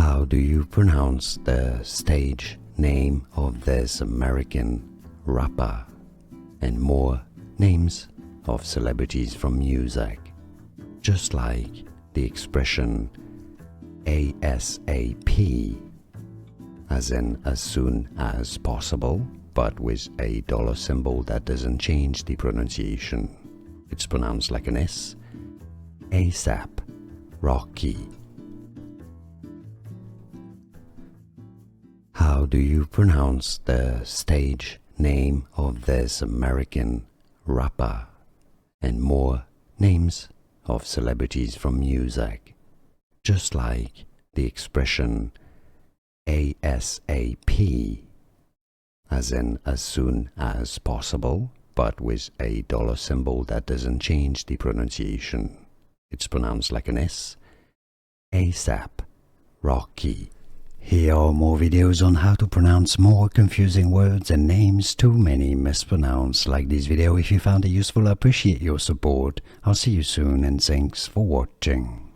How do you pronounce the stage name of this American rapper? And more names of celebrities from music, just like the expression ASAP, as in as soon as possible, but with a dollar symbol that doesn't change the pronunciation. It's pronounced like an S. ASAP, Rocky. How do you pronounce the stage name of this American rapper? And more names of celebrities from music, just like the expression ASAP, as in as soon as possible, but with a dollar symbol that doesn't change the pronunciation. It's pronounced like an S. ASAP, Rocky. Here are more videos on how to pronounce more confusing words and names too many mispronounced. Like this video if you found it useful. I appreciate your support. I'll see you soon and thanks for watching.